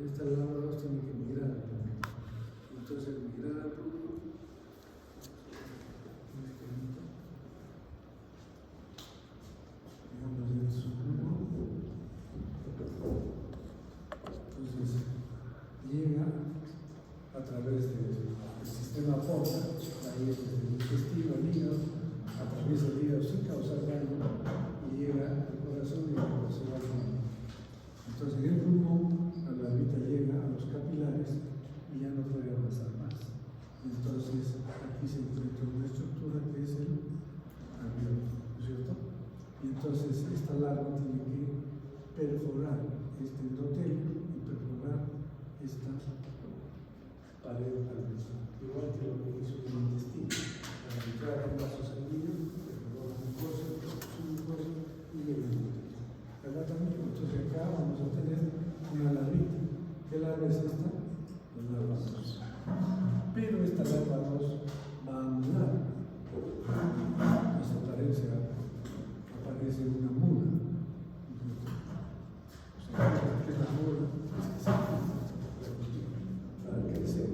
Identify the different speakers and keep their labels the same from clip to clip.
Speaker 1: Estas larvas tienen que migrar al pulmón. Entonces, migrar al pulmón. Entonces, llega a través del sistema porta, ahí es el intestino, el hígado, atraviesa el hígado sin causar daño y llega al corazón y el corazón va al pulmón. Entonces, en el pulmón, la larvita llega a los capilares y ya no puede avanzar más. Entonces, aquí se encuentra una estructura que es el alveolo, ¿no es cierto? Y entonces, esta larva tiene que perforar este endotelio y perforar esta pared alveolar, igual que lo que hizo el intestino. Para entrar en vaso sanguíneo, perforó la mucosa, submucosa y llega el endotelio. Acá también, entonces acá vamos a tener una larvita. ¿Qué larva es esta? La larva 2. Pero esta larva 2 va a anular. Entonces aparece una mula. ¿Qué es la mula? Para crecer.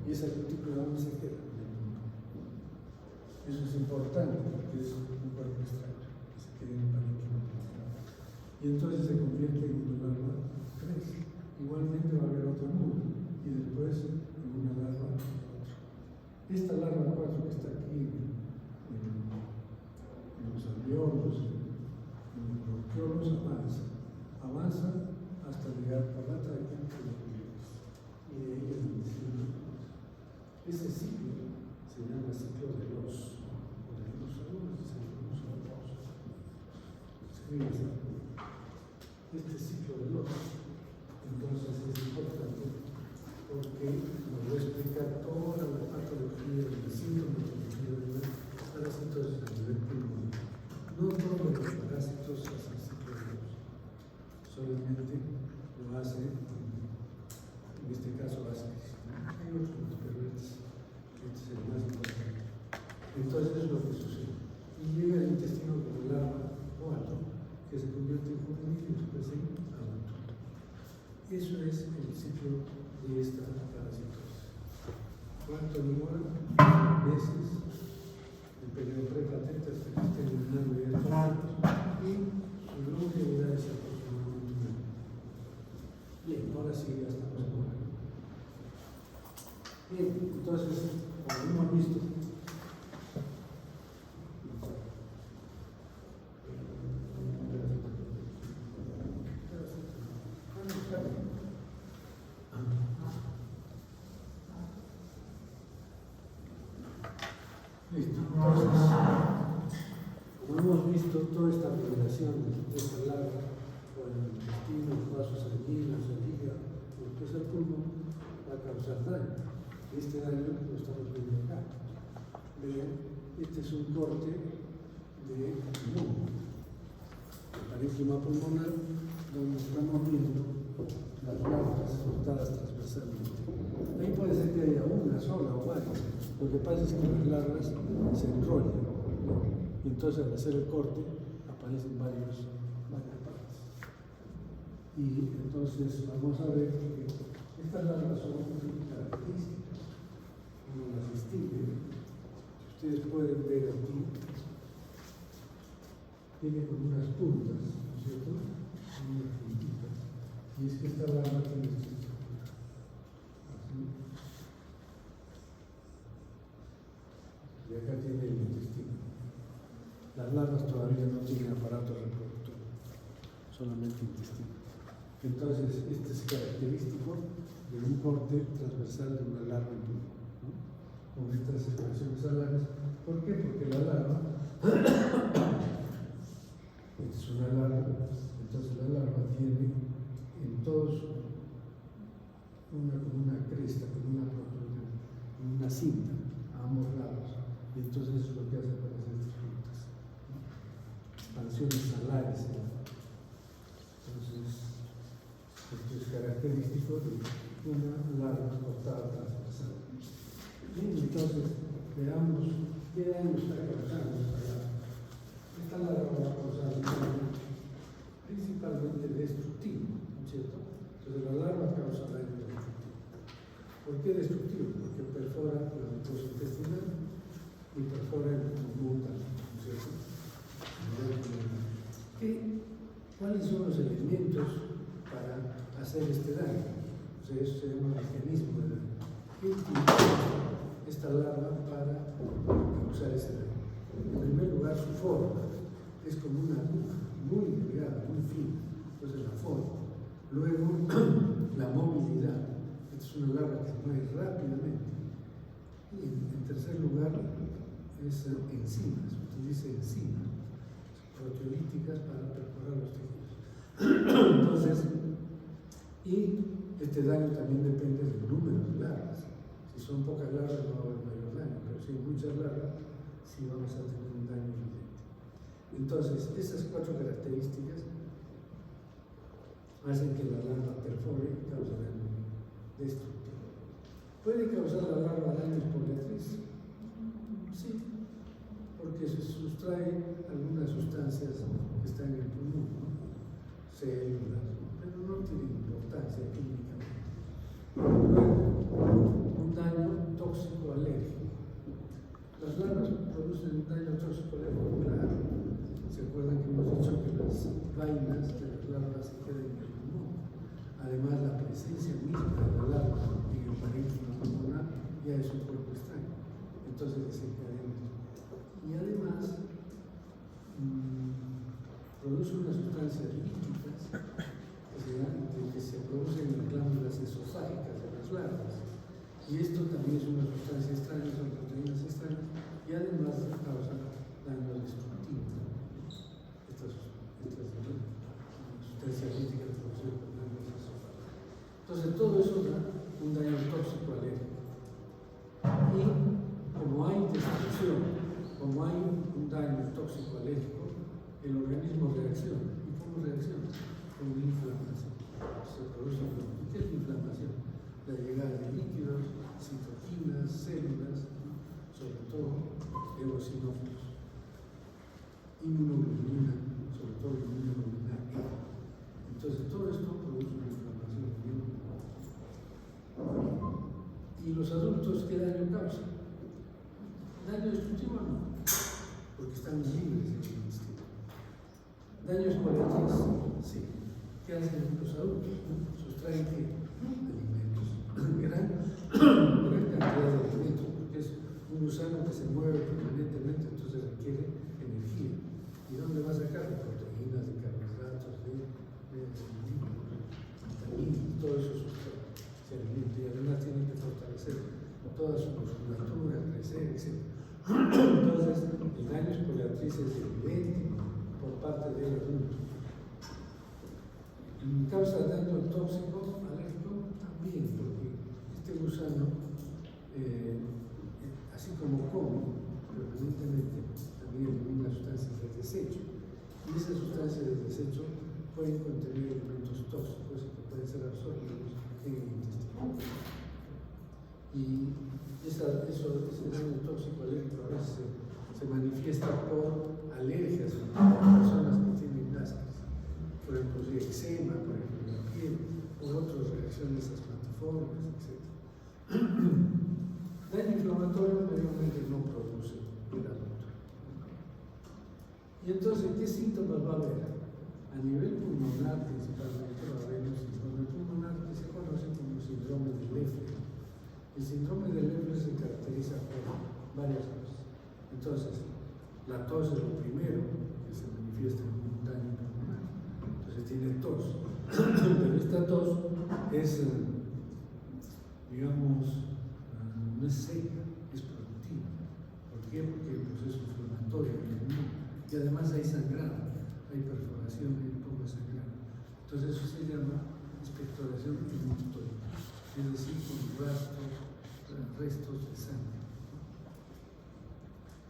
Speaker 1: Y esa cutícula no se queda. Eso es importante porque es un cuerpo extraño que se queda en el parénquima. Y entonces se convierte en una larva 3. Igualmente va a haber otra mula y después en una larva 4. Esta larva 4 que está aquí en los alveolos, en los bronquiolos, avanza hasta llegar por la tráquea a los pulmones. Y de ahí el intestino. Ese ciclo se llama ciclo de Los. Este ciclo de Los, entonces es importante porque nos va a explicar toda la patología del síndrome de parasitosis a nivel pulmonar. No todos los parásitos hacen ciclo de Los, solamente lo hace, en este caso hace. Hay otros, pero este es el más importante. Entonces es lo que sucede. Y llega el intestino como larva 4, que se convierte en juvenil y después en adulto. Eso es el ciclo de esta parasitosis. ¿Cuánto demora? Meses. El periodo prepatente hasta que esté eliminando ya y su longevidad es aproximadamente un año. Bien, ahora sí ya estamos por ahí. Bien, entonces, como hemos visto, listo. Entonces, como hemos visto, toda esta migración de esta larva por el intestino, los vasos sanguíneos, el hígado, después el pulmón, va a causar daño. Este daño lo estamos viendo acá. Vean, este es un corte de pulmón, el parénquima pulmonar, donde estamos viendo las larvas cortadas transversalmente. Ahí puede ser que haya una sola o varias. Lo que pasa es que las larvas se enrollan, ¿no? Y entonces al hacer el corte aparecen varias partes. Y entonces vamos a ver que estas larvas son muy características. Uno las distingue. Ustedes pueden ver aquí, tiene como unas puntas, ¿no es cierto? Unas puntitas. Y es que esta larva tiene esta estructura. Así. Y acá tiene el intestino. Las larvas todavía no tienen aparato reproductor, solamente intestino. Entonces, este es característico de un corte transversal de una larva en pulmón, ¿no? Con estas expresiones alares. ¿Por qué? Porque la larva es una larva, entonces la larva tiene en todos una cresta, como una protrusión, una cinta a ambos lados. Y entonces eso es lo que hace aparecer estas puntas, ¿no? Expansiones alares. Entonces, esto es característico de una larva cortada transversal. Bien, entonces, veamos qué daño está causando esta larva. Esta larva va a causar un daño principalmente destructivo, ¿no es cierto? Entonces, la larva causa daño qué destructivo? Porque perfora la mucosa intestinal y perfora el pulmón también, ¿no es cierto? ¿Cuáles son los elementos para hacer este daño? O sea, eso se llama mecanismo de daño. ¿Qué utiliza esta larva para causar ese daño? En primer lugar, su forma es como una aguja, muy delgada, muy fina, entonces la forma. Luego, la movilidad. Esta es una larva que se mueve rápidamente. Y en tercer lugar, es enzimas, utiliza enzimas proteolíticas para perforar los tejidos. Entonces, y este daño también depende del número de larvas. Si son pocas larvas no va a haber mayor daño, pero si hay muchas larvas, sí vamos a tener un daño evidente. Entonces, esas 4 características hacen que la larva perfore y cause daño destructivo. ¿Puede causar la larva daño poliatriz? Sí, porque se sustrae algunas sustancias que están en el pulmón, ¿no? Células, pero no tiene importancia químicamente. Luego, un daño tóxico alérgico. Las larvas producen un daño tóxico alérgico, claro. ¿Se acuerdan que hemos dicho que las vainas de las larvas se quedan en el pulmón? Además, la presencia misma de la larva en el parénquima pulmonar ya es un cuerpo extraño. Entonces desencadena. Y además, produce unas sustancias líquidas que se producen en las glándulas esofágicas de las larvas. Y esto también es una sustancia extraña, son proteínas extrañas, y además causa daño destructivo. Estas sustancias líquidas producidas por las glándulas esofágicas. Entonces, todo eso da un daño tóxico alérgico. Y como hay destrucción, como hay un daño tóxico alérgico, el organismo reacciona. ¿Y cómo reacciona? Con inflamación. Se produce inflamación. ¿Qué es la inflamación? La llegada de líquidos, citoquinas, células, sobre todo eosinófilos, inmunoglobulina, sobre todo inmunoglobulina E. Entonces, todo esto produce una inflamación. ¿Y los adultos qué daño causan? Daño destructivo no, porque están libres en el intestino. Daños poliatriz, sí. ¿Qué hacen los adultos? Sustraen ¿qué? Alimentos. Gran cantidad de alimentos, porque es un gusano que se mueve permanentemente, entonces requiere energía. ¿Y dónde va a sacar? De proteínas, de carbohidratos, de vitaminas, todo eso se alimenta y además tiene que fortalecer toda su musculatura, crecer, etc. Entonces, el daño poliatriz es evidente por parte del adulto. ¿Causa daño tóxico alérgico? También, porque este gusano, así como come permanentemente, también elimina sustancias de desecho. Y esas sustancias de desecho pueden contener elementos tóxicos que pueden ser absorbidos en el intestino. Y ese daño tóxico alérgico a veces se manifiesta por alergias en personas que tienen ascas. Por ejemplo, eczema, por ejemplo, en la piel, o otras reacciones asmatiformes, etc. Daño inflamatorio mayormente no produce el adulto. Y entonces, ¿qué síntomas va a haber? A nivel pulmonar, principalmente, va a haber un síndrome pulmonar que se conoce como síndrome de Leffler. El síndrome de Leffler se caracteriza por varias cosas. Entonces, la tos es lo primero que se manifiesta en un daño pulmonar. Entonces tiene tos. Pero esta tos es, digamos, no es seca, es productiva. ¿Por qué? Porque el proceso inflamatorio en el pulmón. Y además hay sangrado, hay perforación y un poco de sangrado. Entonces eso se llama expectoración hematológica, es decir, con restos de sangre.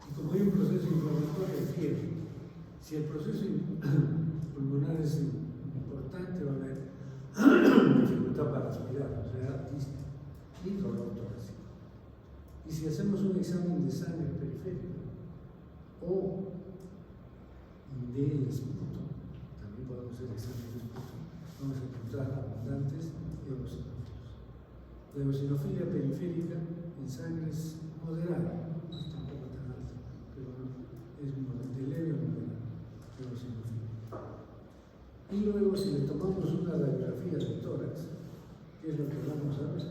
Speaker 1: Y como hay un proceso inflamatorio, hay fiebre. Si el proceso pulmonar es importante, va a haber dificultad para respirar, o sea, y dolor torácico. Y si hacemos un examen de sangre periférico o del esputo, también podemos hacer examen de esputo, vamos a encontrar abundantes eosinófilos. La eosinofilia periférica en sangre es moderada, no es tampoco tan alta, pero es de leve a moderada, la eosinofilia. Y luego, si le tomamos una radiografía del tórax, que es lo que vamos a ver,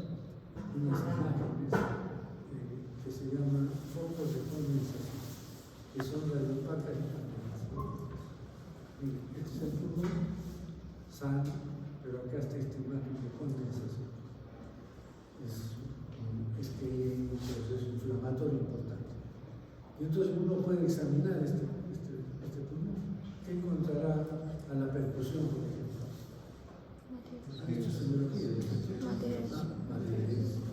Speaker 1: unas imágenes que se llaman focos de condensación, que son radiopacas y condensación. Miren, este es el pulmón sano, pero acá está esta imagen de condensación. Es que hay un proceso inflamatorio importante. Y entonces uno puede examinar este pulmón. ¿Qué encontrará a la percusión, por ejemplo? ¿Han hecho semiología? Materiales.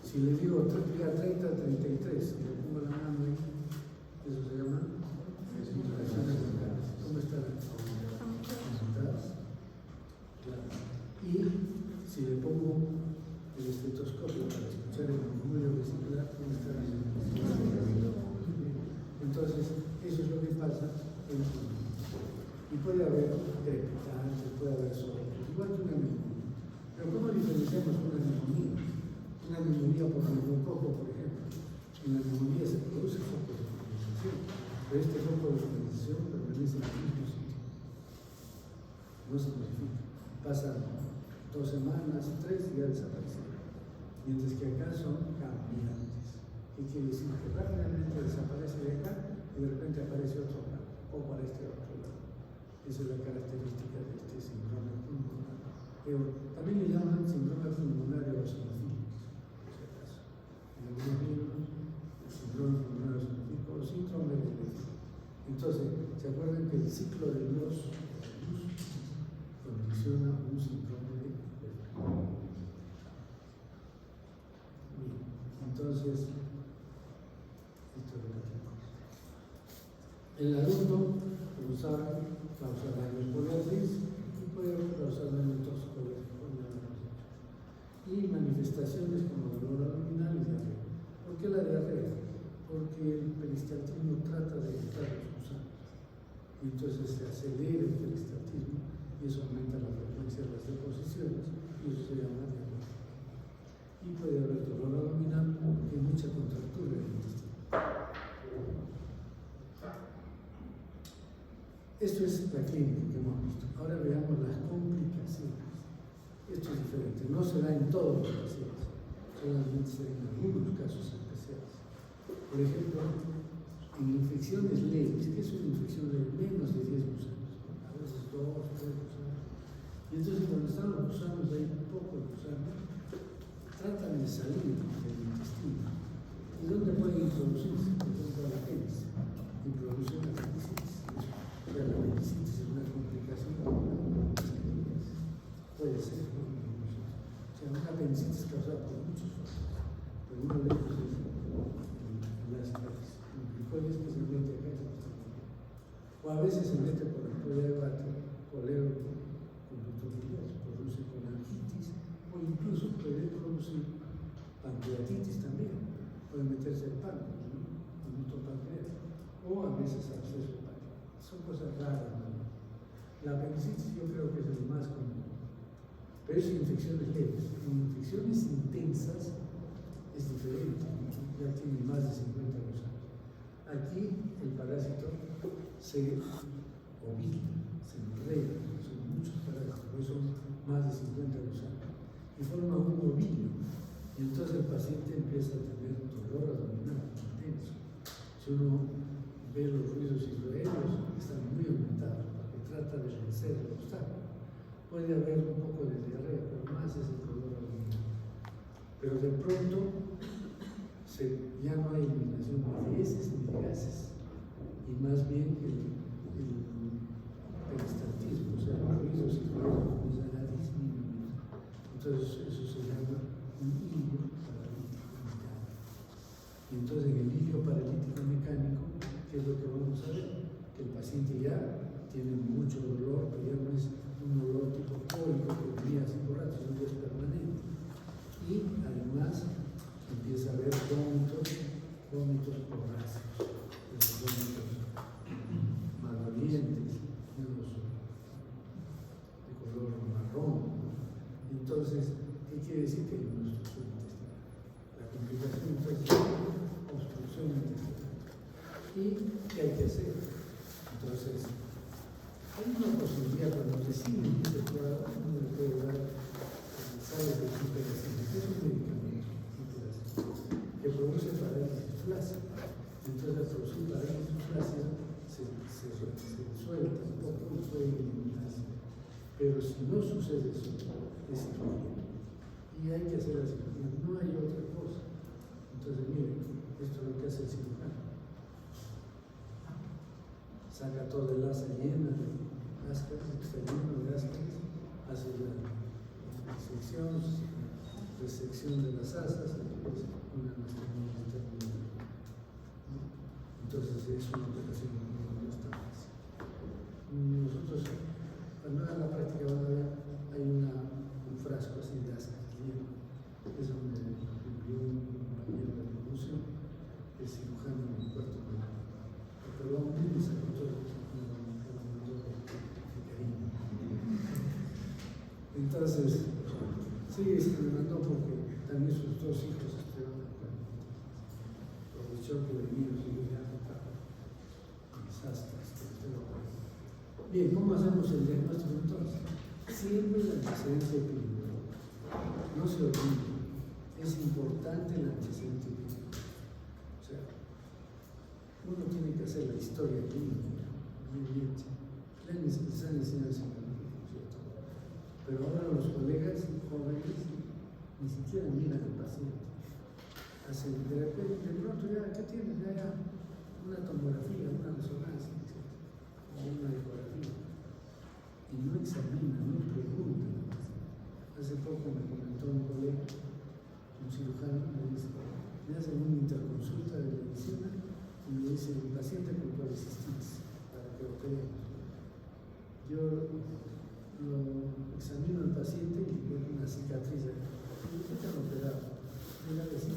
Speaker 1: Si le digo día 30-33, le pongo la mano ahí, eso se llama vibraciones locales. ¿Cómo están? ¿Aumentadas? Claro. Y si le pongo el estetoscopio para escuchar el murmullo vesicular, ¿cómo están? Entonces, eso es lo que pasa en el pulmón. Y puede haber crepitantes, puede haber soplos, igual que una neumonía. Pero ¿cómo diferenciamos una neumonía? Una neumonía por neumococo, por ejemplo. En la neumonía se produce foco de condensación, pero este foco de condensación permanece en el mismo sitio. No se modifica. Pasan 2 semanas, 3 y ya desaparecen. Mientras que acá son cambiantes. ¿Qué quiere decir? Que rápidamente desaparece de acá y de repente aparece otro lado, o para este otro lado. Esa es la característica de este síndrome pulmonar. También le llaman síndrome pulmonar eosinofílico, por si acaso. En algunos libros, el síndrome pulmonar eosinofílico o síndrome de Lewy. Entonces, ¿se acuerdan que el ciclo de luz condiciona un síndrome de Lewy? Bien, entonces, esto es lo que tenemos. El adulto, como saben, causa daños poliartritis y puede causar daño toxicológico. Y manifestaciones como dolor abdominal y diarrea. ¿Por qué la diarrea? Porque el peristaltismo trata de evitar los gusanos. Y entonces se acelera el peristaltismo y eso aumenta la frecuencia de las deposiciones y eso se llama diarrea. Y puede haber dolor abdominal y mucha contractura en el intestino. Esto es la clínica que hemos visto. Ahora veamos las complicaciones. Esto es diferente. No se da en todos los pacientes, solamente se da en algunos casos especiales. Por ejemplo, en infecciones leves, que es una infección de menos de 10 gusanos, ¿no? A veces 2 o 3 gusanos. Y entonces cuando están los gusanos, hay pocos gusanos, tratan de salir del intestino. ¿Y dónde pueden introducirse? Por ejemplo, a la apéndice. Y producen la apendicitis. La apendicitis es una complicación puede ser, ¿no? O sea, una apendicitis causada por muchos factores, pero uno de ellos es las glicoides que se mete acá o a veces se mete por el colédoco conducto biliar, produce colangitis o incluso puede producir pancreatitis también, puede meterse el páncreas, ¿no? Conducto pancreático, o a veces absceso hepático. Son cosas raras, ¿no? La apendicitis yo creo que es el más común, pero es infecciones leves. En infecciones intensas es diferente, ya tiene más de 50 años. Aquí el parásito se ovila, se enreda, son muchos parásitos, por eso son más de 50 gusanos, y forma un ovillo, y entonces el paciente empieza a tener dolor abdominal intenso. Si uno ve los ruidos isloéreos, están muy aumentados, porque trata de vencer el obstáculo. Puede haber un poco de diarrea, pero más es el dolor abdominal. Pero de pronto ya no hay eliminación de heces ni de gases, y más bien el peristaltismo, o sea, los ruidos isloéreos comienzan a disminuir. Entonces eso se llama un hilio paralítico mecánico. Y entonces en el hilio paralítico mecánico, ¿qué es lo que vamos a ver? Que el paciente ya tiene mucho dolor, pero ya no es un dolor tipo cólico que venía así por rato, sino que es permanente. Y además empieza a haber vómitos vorácidos, esos vómitos malolientes, de color marrón. Entonces, ¿qué quiere decir? Que hay una obstrucción intestinal. La complicación entonces es obstrucción intestinal. ¿Y qué hay que hacer? Entonces, hay una posibilidad cuando recibe uno le puede dar, sabe que es un medicamento que produce parálisis flácida. Entonces, al producir parálisis flácida se suelta un poco y puede eliminarse. Pero si no sucede eso, es cirugía. Y hay que hacer la cirugía, no hay otra cosa. Entonces, miren, esto es lo que hace el cirujano. Saca toda el asa llena de ascaris, extrayendo de ascaris, hace la resección de las asas, después una mastectomía terminal. Entonces es una operación no está fácil. Nosotros, cuando hagan la práctica van a ver, hay un frasco así de ascaris lleno. Es donde envió un compañero de la museo, el cirujano en el cuarto médico. Pero aún mismo se encontró entonces, sí, se me mandó porque también sus dos hijos estuvieron por el choque de niños y ya desastres. Bien, ¿cómo hacemos el diagnóstico entonces? Siempre el antecedente clínico. No se olvide, es importante el antecedente clínico. O sea, uno tiene que hacer la historia clínica, muy bien. Les han enseñado ese camino, ¿cierto? Pero ahora los colegas jóvenes ni siquiera miran al paciente. Hacen de pronto ya, ¿qué tienes? Ya una tomografía, una resonancia, etc. O una ecografía. Y no examinan, no preguntan. Hace poco me comentó un colega, un cirujano, me dice, me hacen una interconsulta de medicina y me dice, el paciente con colecistitis, para que operemos. Yo lo examino al paciente y veo una cicatriz. ¿Y qué te han operado? Mira que sí.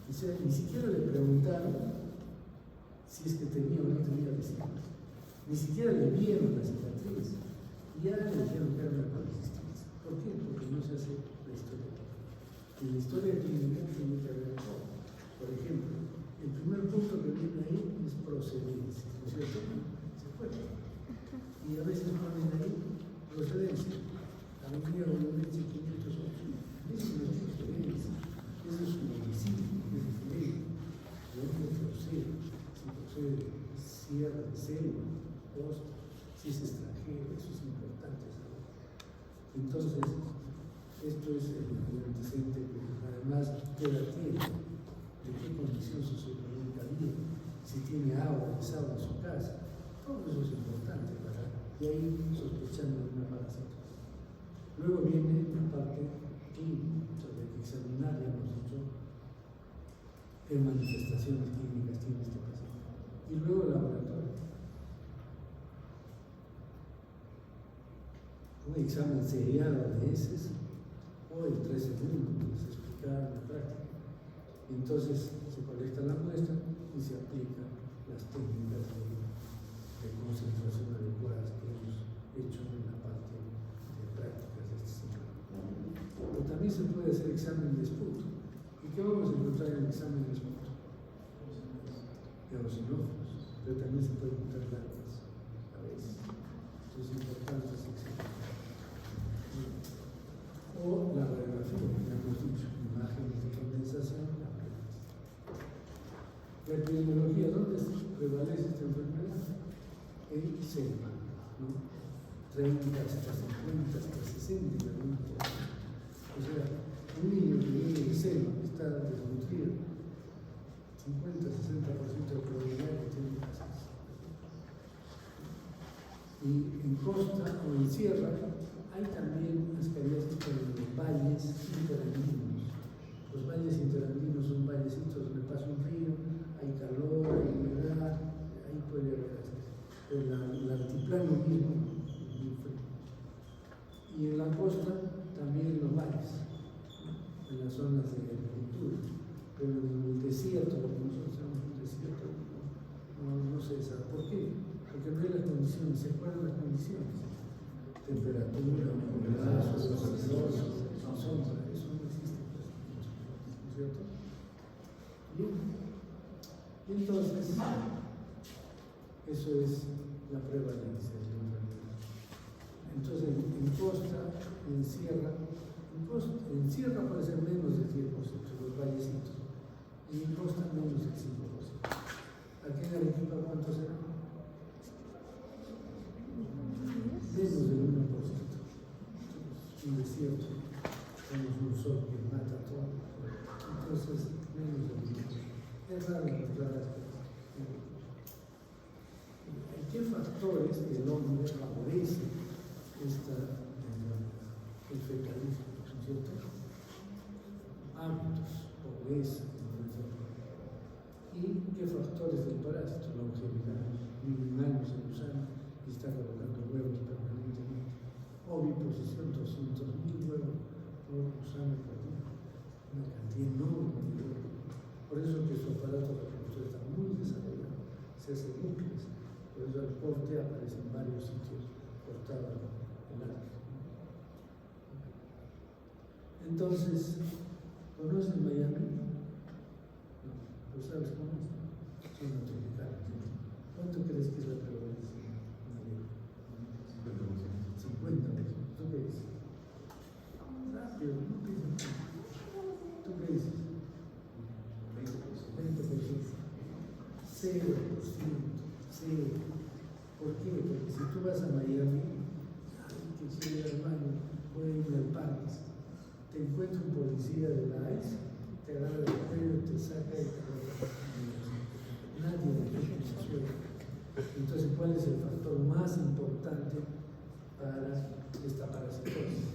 Speaker 1: O sea, ni siquiera le preguntaron si es que tenía o no tenía vesículas. Ni siquiera le vieron la cicatriz. Y ya le dijeron que era una colecistitis. ¿Por qué? Porque no se hace la historia clínica. Y la historia clínica tiene que ver todo. Por ejemplo, el primer punto que viene ahí es procedencia, ¿no es cierto? Se puede. Y a veces ponen ahí procedencia. La mayoría de los leche 508. Eso no es procedencia. Eso es un domicilio, es diferente. ¿De dónde procede? Si procede de sierra, de selva, costa, si es extranjero, eso es importante saber. Entonces, esto es el antecedente que además qué edad tiene, de qué condición socioeconómica vive, si tiene agua, desagüe en su casa. Todo eso es importante y ahí sospechando de una parasitosis. Luego viene la parte clínica, o sea, hay que examinar, ya hemos dicho, qué manifestaciones clínicas tiene este paciente. Y luego el laboratorio. Un examen seriado de heces o el 3 segundos, como se explicaba en la práctica. Y entonces se colecta la muestra y se aplican las técnicas de concentración adecuadas que hemos hecho en la parte de prácticas de este ciclo. Pero también se puede hacer examen de esputo. ¿Y qué vamos a encontrar en el examen de esputo? Eosinófilos, pero también se puede encontrar larvas a veces. Entonces es importante ese examen. O la radiografía, ya hemos dicho, imágenes de condensación. La epidemiología, ¿dónde prevalece esta enfermedad? En selva, ¿no? 30 hasta 50 hasta 60 en algunos casos. O sea, un niño que vive en selva, que está desnutrido, 50-60% de probabilidad que tiene casos. Y en costa o en sierra hay también ascariasis en los valles interandinos. Los valles interandinos son vallecitos donde pasa un río, hay calor, hay humedad, ahí puede haber el altiplano mismo es muy frío. Y en la costa también los valles, en las zonas de agricultura, pero en el desierto, como nosotros tenemos un desierto, no se sabe. ¿Por qué? Porque no hay las condiciones, ¿se acuerdan las condiciones? Temperatura, humedad, son Entonces, eso es la prevalencia de la enfermedad. Entonces, en costa, en sierra puede ser menos del 10%, los vallecitos, y en costa menos del 5%. Aquí en Arequipa, ¿cuánto será? Menos del 1%. Un desierto, tenemos un sol que mata todo. Entonces, menos del 1%. Es raro encontrar. ¿Qué factores el hombre favorece el fecalismo? ¿No es cierto? Hábitos, pobreza, ¿y qué factores del parásito? Longevidad, 1000 años el gusano y está colocando huevos permanentemente. Oviposición, 200.000 huevos por gusano por día. Una cantidad enorme de huevos. Por eso que su aparato reproductor está muy desarrollado, se hace núcleos. Por eso el corte aparece en varios sitios cortado el árbol. Entonces, ¿conoces Miami? No, ¿lo sabes cómo es? Son los tropicales. ¿Cuánto crees que es la prevalencia? 50%. ¿Tú qué dices? Rápido, no pienses. ¿Tú qué dices? 20%. 0%. Sí. ¿Por qué? Porque si tú vas a Miami, que quiere ir al baño, puede ir al Parques, te encuentra un policía de la ICE, te agarra el cuello, te saca y te bota. Nadie le deja en el suelo. Entonces, ¿cuál es el factor más importante para esta parasitosis?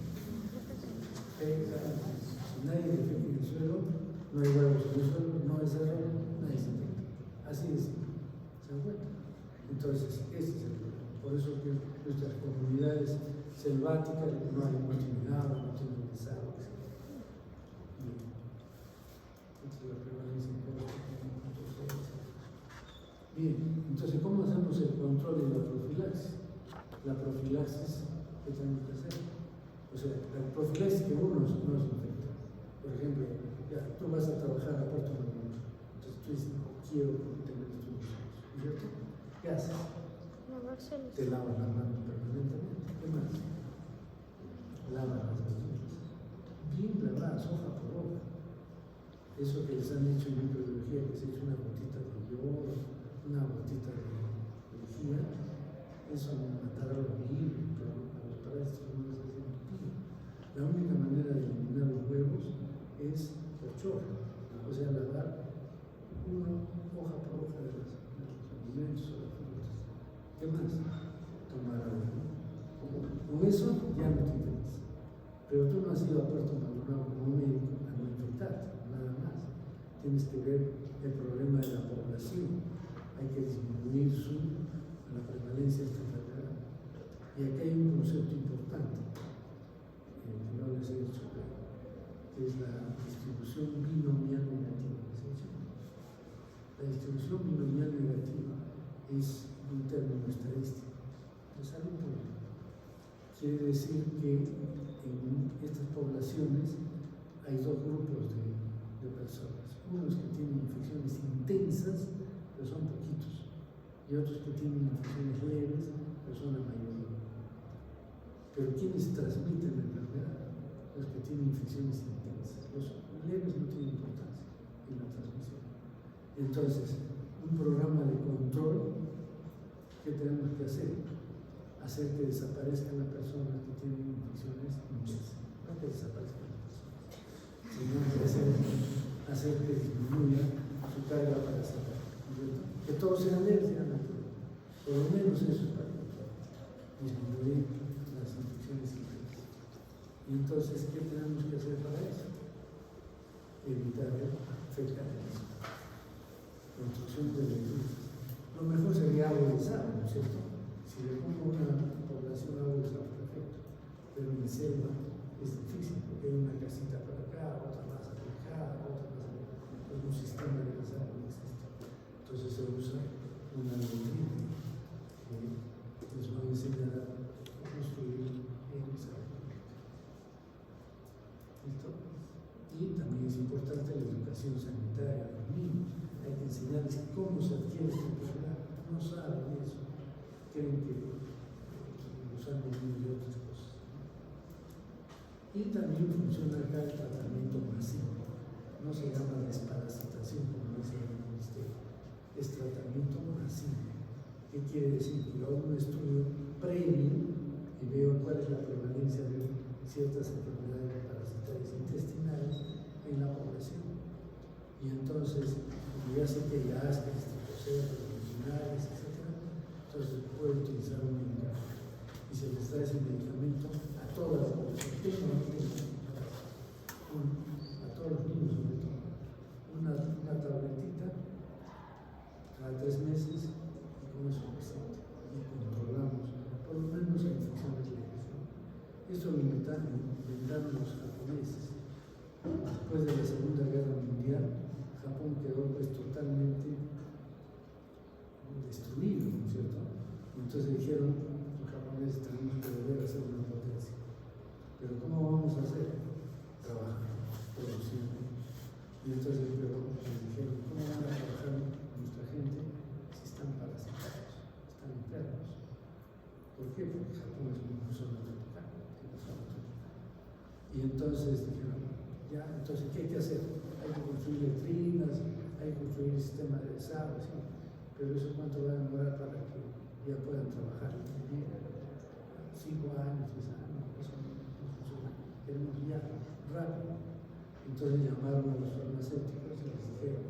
Speaker 1: Si nadie le deja en el suelo, no hay huevos en el suelo, no hay cerro, nadie se infecta. Así es. ¿Se dan cuenta? Entonces, ese es el problema. Por eso que nuestras comunidades selváticas no hay mucho cuidado, no tienen desagüe. Bien, entonces, ¿cómo hacemos el control de la profilaxis? La profilaxis, ¿qué tenemos que hacer? O sea, la profilaxis que uno no se infecta. Por ejemplo, ya, tú vas a trabajar a Puerto Madryn, entonces tú dices, no quiero tener estudios, ¿cierto? ¿Qué haces? Te lavas las manos permanentemente. ¿Qué más? Lavas las manos. Bien lavadas, hoja por hoja. Eso que les han hecho en microbiología, que se echa una gotita de yodo, una gotita de lejía, eso matará los virus, pero los parásitos no les hacen pipí. La única manera de eliminar los huevos es por chorro, o sea, lavar una hoja por hoja de los alimentos o las frutas. ¿Qué más? Tomar agua. Con eso ya no te interesa. Pero tú no has ido a Puerto Maldonado como médico a no infectarte, nada más. Tienes que ver el problema de la población. Hay que disminuir la prevalencia de esta enfermedad. Y aquí hay un concepto importante, que no les he dicho, que es la distribución binomial negativa. La distribución binomial negativa es un término estadístico. Es algo público. Quiere decir que en estas poblaciones hay dos grupos de personas. Unos que tienen infecciones intensas, pero son poquitos, y otros que tienen infecciones leves, pero son la mayoría. Pero ¿quiénes transmiten la enfermedad? Los que tienen infecciones intensas. Los leves no tienen importancia en la transmisión. Entonces, un programa de control, ¿qué tenemos que hacer? Hacer que desaparezcan las personas que tienen infecciones intensas. No que desaparezcan las personas, sino que hacer que disminuya su carga parasital. Que todos sean leves, sean naturales. Por lo menos eso es para controlar. Disminuir las infecciones intensas. Y entonces, ¿qué tenemos que hacer para eso? Evitar el fecalismo. Construcción preventiva. Lo mejor sería agua de sal, ¿no es cierto? Si le pongo una población agua de sal, perfecto. Pero en selva es difícil, porque hay una casita para acá, otra más alejada, otra más alejada. Pues un sistema de sal no existe. Entonces se usa un algoritmo que les va a enseñar a construir en esa. ¿Listo? Y también es importante la educación sanitaria de los niños. hay que enseñarles cómo se adquiere esta enfermedad. No saben eso, creen que los han venido de otras cosas. Y también funciona acá el tratamiento masivo. No se llama desparasitación, como dice el ministerio, es tratamiento masivo. ¿Qué quiere decir? Que yo hago un estudio previo y veo cuál es la prevalencia de ciertas enfermedades parasitarias intestinales en la población. Y entonces, como ya sé que hay ascas, tricocéfalos, legionarios, etc., entonces puedo utilizar un medicamento. Y se les da ese medicamento a toda la población. A todos los niños, sobre todo. Una tabletita cada 3 meses y con eso suficiente. Y controlamos, por lo menos, la infección leves, ¿no? Esto lo inventaron los japoneses. Después de la Segunda Guerra Mundial, Japón quedó pues totalmente destruido, ¿no es cierto? Entonces dijeron los japoneses: tenemos que volver a ser una potencia. Pero ¿cómo vamos a hacer? Trabajando, produciendo. Y entonces les dijeron: ¿cómo van a trabajar nuestra gente si están parasitados, están enfermos? ¿Por qué? Porque Japón es una zona tropical, y entonces dijeron: ya, entonces, ¿qué hay que hacer? Hay que construir letrinas, hay que construir el sistema de desagüe, ¿sí? Pero eso ¿cuánto va a demorar para que ya puedan trabajar? 5 años, 10 años, eso no funciona. Queremos ya, rápido. Entonces llamaron a los farmacéuticos y les dijeron: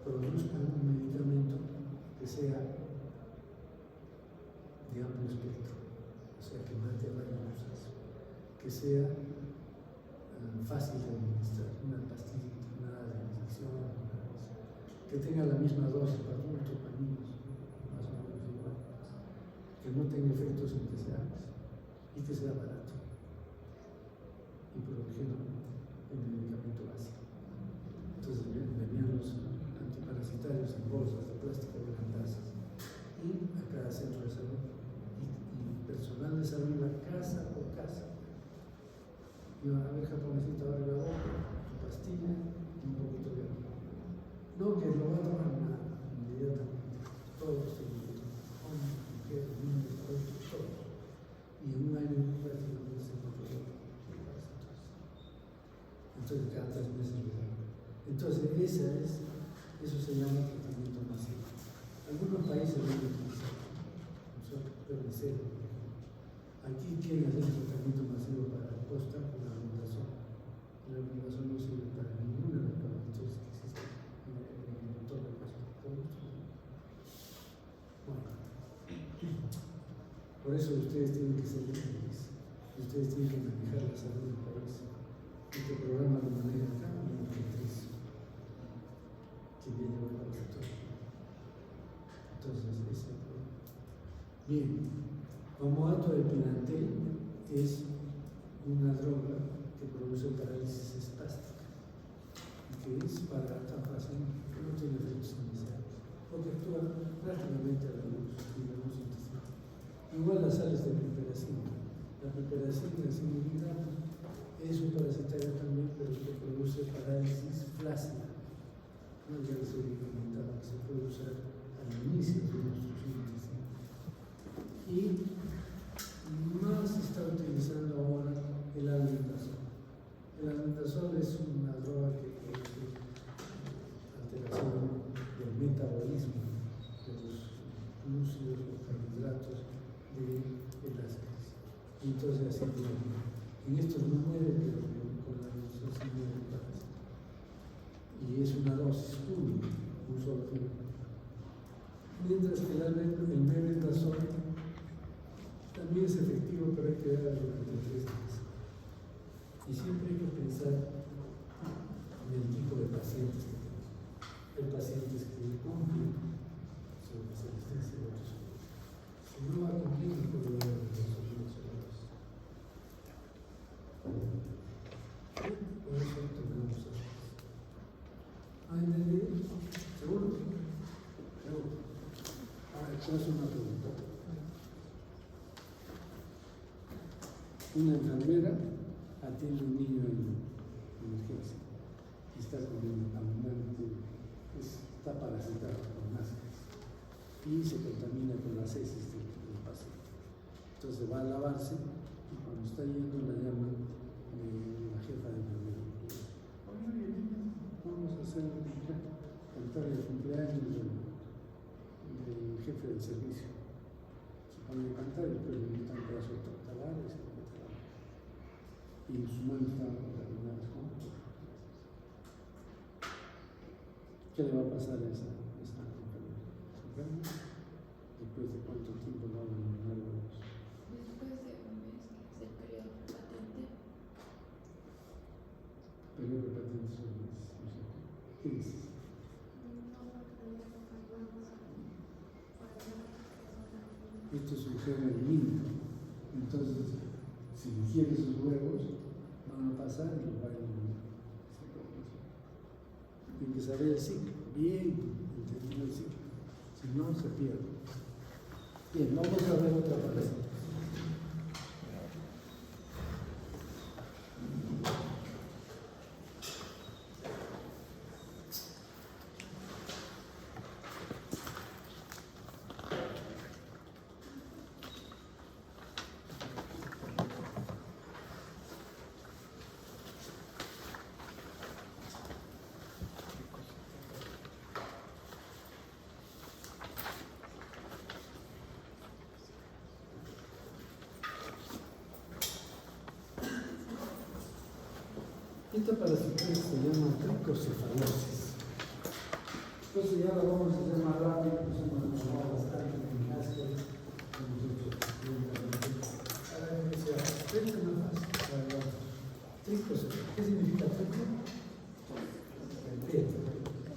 Speaker 1: produzcan un medicamento que sea de amplio espectro, o sea, que mate virus, que sea fácil de administrar, una pastillita, nada de inyección, que tenga la misma dosis para adultos, para niños, más o menos igual, que no tenga efectos indeseables y que sea barato. Y produjeron el medicamento básico. Entonces venían los antiparasitarios en bolsas de plástico grandazas y a cada centro de salud y personal de salud iba casa por casa. Iba a ver, japonesito, abre la boca, tu pastilla y un poquito de agua. No, que lo va a tomar nada, inmediatamente. Todos los hombres, mujeres, niños, adultos, todos. Y en un año prácticamente se controló. Entonces, cada 3 meses lo dan. Entonces, eso se llama tratamiento masivo. Algunos países lo han utilizado, nosotros, pero en serio. Aquí quieren hacer tratamiento masivo para la costa con la albendazol. La albendazol no sirve para ninguna de las parásitos que existen en toda la costa. Bueno, por eso ustedes tienen que ser libres, ustedes tienen que manejar la salud del país. Este programa lo maneja acá una actriz que viene a la laboratorio. Entonces, ese es el problema. Bien. Homoato de Pinantel es una droga que produce parálisis espástica, que es barata, fácil, que no tiene efectos indeseables, porque actúa prácticamente a la luz intestinal. Igual las sales de piperacina. La piperacina es miligramos, es un parasitario también, pero que produce parálisis flácida. No, ya les he comentado que se puede usar al inicio de una obstrucción intestinal. Y más se está utilizando ahora el albendazol. El albendazol es una droga que produce alteración del metabolismo de los glúcidos, los carbohidratos del asparés. Y entonces así en estos no muere, pero con la albendazol sí muere el parásito. Y es una dosis única, un solo tipo. Mientras que el mebendazol también es efectivo, pero hay que darlo durante 3 meses. Y siempre hay que pensar en el tipo de pacientes que tenemos. Hay pacientes que cumplen su resistencia de otros. Si no va a cumplir, no puede dar los otros. Por eso tenemos a ¿hay entendido? ¿Seguro? Seguro. Esto es una pregunta. Una enfermera atiende a un niño en emergencia y está con el ambulante, está Entonces va a lavarse y cuando está yendo la llama la jefa de enfermería. Oye, vamos a hacer cantar el cumpleaños del jefe del servicio. Se pone a cantar y después le invitan un pedazo de torta larga y se lo mete a la mano. Y en su mano estaban contaminadas con agua. ¿Qué le va a pasar a esa enfermera? ¿Se enferma? ¿Después de cuánto tiempo va a eliminar los?
Speaker 2: Después de un mes, que es el periodo de patente.
Speaker 1: Periodo de patente son meses, no sé qué dices. Esto es un gen lumínico. Entonces, si ingiere sus huevos, van a pasar y los va a eliminar. Tiene que saber el ciclo, bien entendido el ciclo. Si no, se pierde. Bien, vamos a ver otra parte. Esta parasitosis se llama tricocefalosis. Entonces ya la vamos a hacer más rápido, pues hemos trabajado bastante en gimnasia, hemos hecho ahora decía, trico más fácil. Tricocefalosis. ¿Qué significa trico?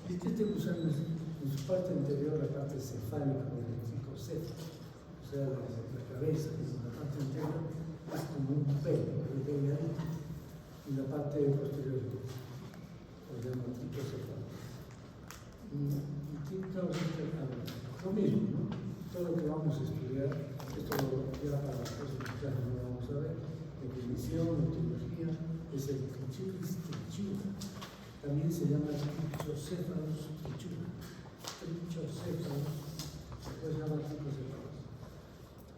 Speaker 1: ¿Viste? Este gusano en su parte anterior, la parte cefálica del tricocéfalo, o sea, la cabeza, que es la parte anterior, es como un pelo, y la parte posterior se llama tricocefalo. Y ¿qué causa lo mismo, ¿no? Todo lo que vamos a estudiar, esto ya para las próximas clases no lo vamos a ver, definición, etiología, es el trichuris trichura. También se llama trichocephalus trichura. Trichocephalus, se puede llamar trichocephalus.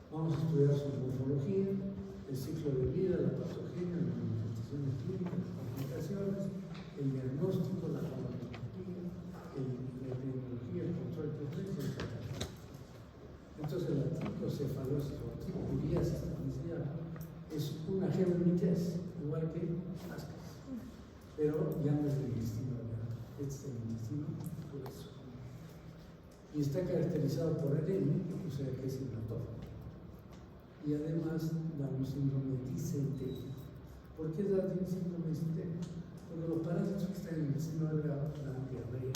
Speaker 1: Vamos a estudiar su morfología, el ciclo de vida, la patogenia, las manifestaciones clínicas, las complicaciones, el diagnóstico, la farmacología, la epidemiología, el control de potencia y el tratamiento. Entonces la tricocefalosis o tricuriasis también se llama, es una geomitez, igual que ascas, pero ya no es del intestino delgado, es del intestino grueso. Y está caracterizado por edema, o sea que es hematófago. Y además da un síndrome de disentería. ¿Por qué da un síndrome de disentería? Porque los parásitos que están en el intestino delgado dan diarrea,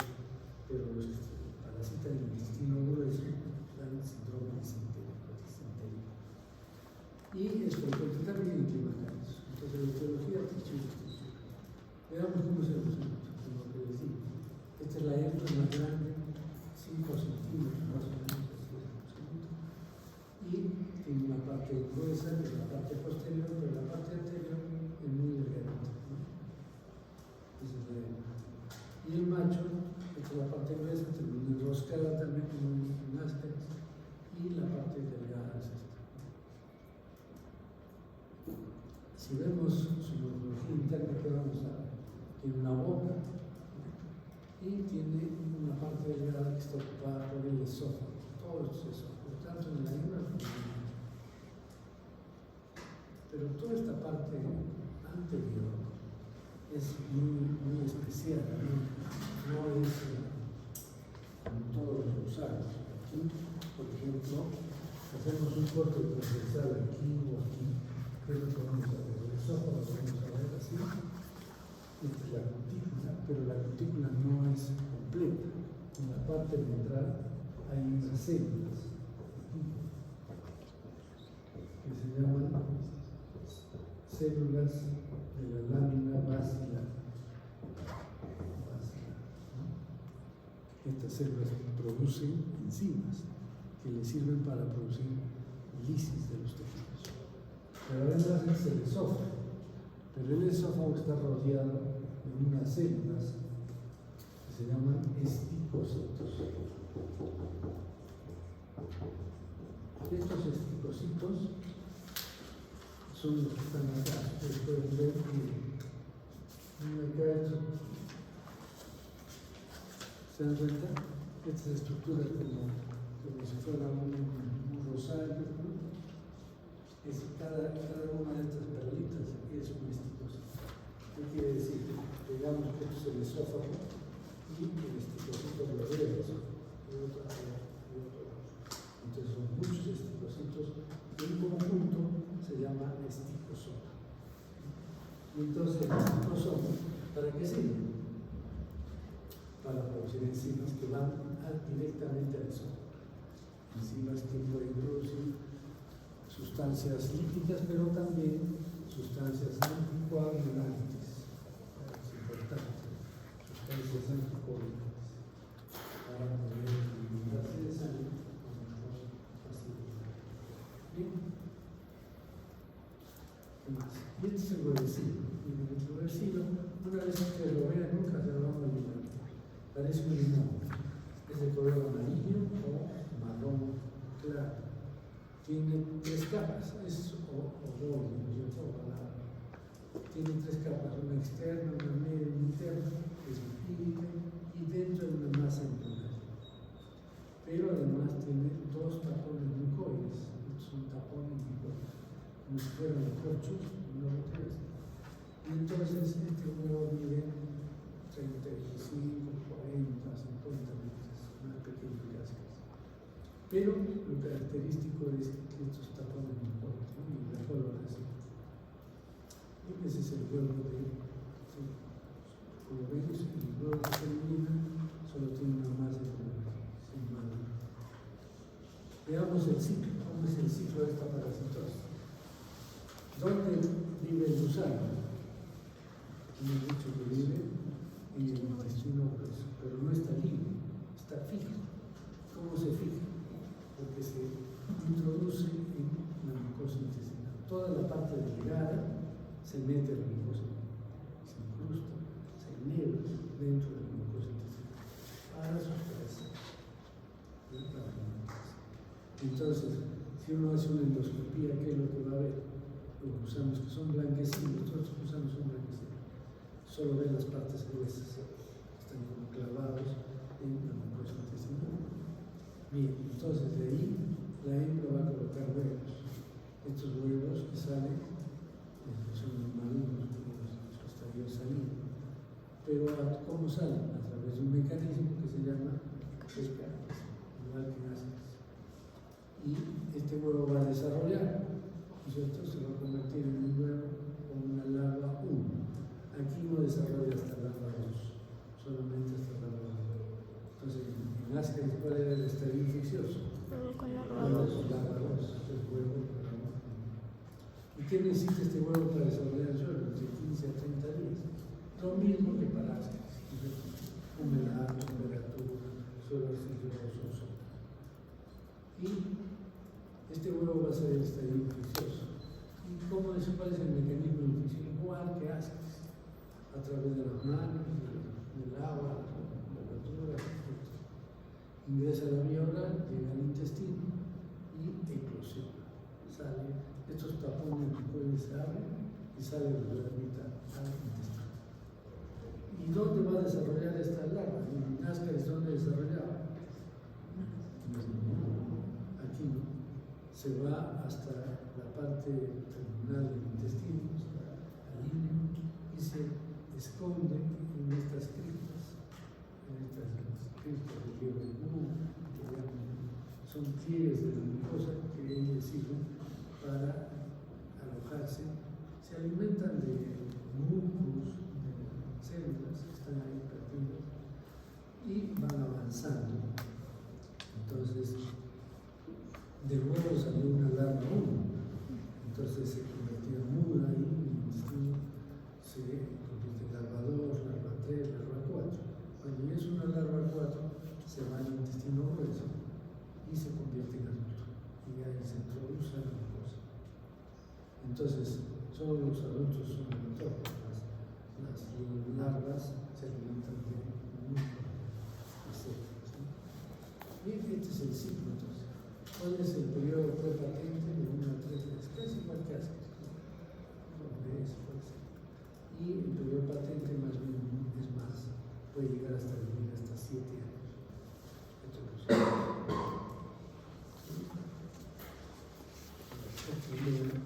Speaker 1: pero los que parasitan en el intestino grueso dan síndrome de disentería. Y es frecuente también en climas cálidos. Entonces la etiología trichura. Veamos cómo se resuelve, como que les digo. Esta es la hernia más grande, 5 centímetros más o menos. Y tiene una parte gruesa, que es la parte posterior, pero la parte anterior es muy delgadita, ¿no? Esa es la hernia. Y el macho, esta es la parte gruesa, termina enroscada también como en ásperas, y la parte delgada es esta. Si vemos su morfología interna, que vamos a ver, tiene una boca y tiene una parte delgada que está ocupada por el esófago, todo es esófago, tanto en la hembra como en el macho. Pero toda esta parte anterior es muy especial, no es como todos los gusanos. Aquí, por ejemplo, hacemos un corte transversal aquí o aquí, que es lo que vamos a ver. El esófago lo vamos a ver así, entre la cutícula, pero la cutícula no es completa. En la parte ventral hay unas células que se llaman células de la lámina basilar. ¿No? Estas células producen enzimas que le sirven para producir lisis de los tejidos. Pero además es el esófago. Pero el esófago está rodeado de unas células que se llaman esticocitos. Estos esticocitos son los que están acá. Ustedes pueden ver que acá ¿se dan cuenta? Esta estructura como si fuera un rosario, ¿no? Es cada una de estas perlitas es un esticocito. ¿Qué quiere decir? Digamos que esto es el esófago y el esticocito rodea eso, y otro allá, y otro lado. Entonces son muchos esticocitos y en conjunto se llama esticosoma. Y entonces el esticosoma, ¿para qué sirve? Para producir enzimas que van directamente al esófago. Enzimas que pueden producir sustancias lípicas, pero también sustancias anticoagulantes. Es importante, sustancias anticoagulantes para poder eliminarse de sangre con mejor facilidad. Bien. ¿Qué más? Y este es el huevecillo. Y el huevecillo, una vez que lo vean, nunca se lo vamos a olvidar. Parece un limón. Es de color amarillo o marrón claro. Tiene 3 capas, es ovoide, ¿no es cierto? Tiene 3 capas, una externa, una media y una interna, que es lipídica, y dentro hay una masa embrionaria. Pero además tiene 2 tapones mucoides, son tapones mucoides, como si fueran corchos, no lo crees. Y entonces este huevo mide 35, 40, 50 metros, una pequeña cáscara. Pero lo característico es que estos tapones mucoides, ¿no? Y la forma así. Y ese es el huevo de, como veis, el huevo que se elimina solo tiene una masa sin mano. Veamos el ciclo, cómo es el ciclo de esta parasitosis. ¿Dónde vive el gusano? Hemos dicho que vive en el intestino grueso, pero no está libre, está fijo. ¿Cómo se fija? Porque se introduce en la mucosa intestinal. Toda la parte delgada se mete en la mucosa, se incrusta, se enhebra dentro de la mucosa intestinal para sustraerse. Entonces, si uno hace una endoscopía, ¿qué es lo que va a ver? Los gusanos que son blanquecinos, todos los gusanos son blanquecinos. Solo ven las partes gruesas, están como clavados en la mucosa intestinal. Bien, entonces de ahí la hembra va a colocar huevos. Estos huevos que salen son maduros, los estadios salidos. Pero ¿cómo salen? A través de un mecanismo que se llama escalas, igual que ácidos. Y este huevo va a desarrollar, ¿no es cierto? Se va a convertir en un huevo o una larva 1. Aquí no desarrolla hasta larva 2, solamente hasta larva 1. Entonces, en Ascaris, ¿cuál era el estadio infeccioso?
Speaker 2: Con larva 2.
Speaker 1: Larva 2, el huevo. ¿Y qué necesita este huevo para desarrollar el suelo? Entre 15 a 30 días. Lo mismo que para Ascaris. Humedad, temperatura, suelo arcilloso. Y este huevo va a ser el estadio infeccioso. ¿Y cuál es el mecanismo de infección? Igual que Ascaris. A través de las manos, del agua, la verdura, ingresa a la vía oral, llega al intestino y eclosiona. Sale, estos tapones mucoides se abren y sale la larvita al intestino. ¿Y dónde va a desarrollar esta larva? En Ascaris, ¿dónde desarrollaba? Aquí no. Se va hasta la parte terminal del intestino, al hígado, y se esconde en estas criptas, de Liebig-Gruner, son pliegues de la mucosa que ellos sirven para alojarse. Se alimentan de núcleos, de células que están ahí perdidas y van avanzando. Entonces, del huevo salió una larva 1, entonces se convertía en muda y el intestino se convierte en larva 2, larva 3, larva 4. Cuando ya es una larva 4, se va al intestino grueso y se convierte en adulto. Y ahí se introduce la mucosa. Entonces, solo los adultos son adultos. Las larvas se alimentan de músculo, de células. Bien, este es el ciclo entonces. ¿Cuál es el periodo prepatente de 1 a 3 meses? Casi igual que Ascaris. puede llegar hasta vivir hasta 7 años. Esto es posible.